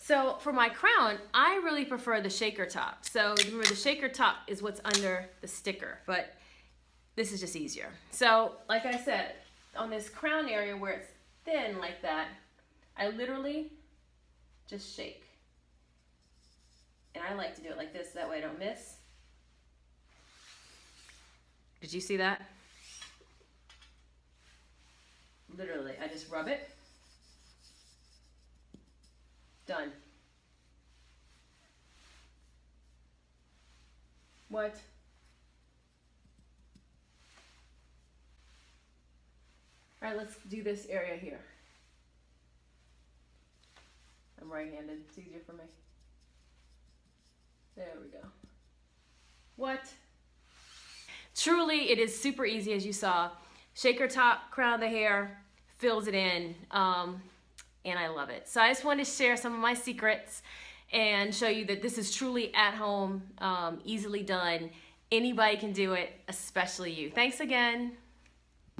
So for my crown, I really prefer the shaker top. So remember, the shaker top is what's under the sticker, but this is just easier. So like I said, on this crown area where it's thin like that, I literally just shake. And I like to do it like this, that way I don't miss. Did you see that? Literally, I just rub it. Done. What? All right, let's do this area here. I'm right-handed, it's easier for me. There we go. What? Truly, it is super easy, as you saw. Shaker top, crown the hair, fills it in, and I love it. So I just wanted to share some of my secrets and show you that this is truly at home, easily done. Anybody can do it, especially you. Thanks again.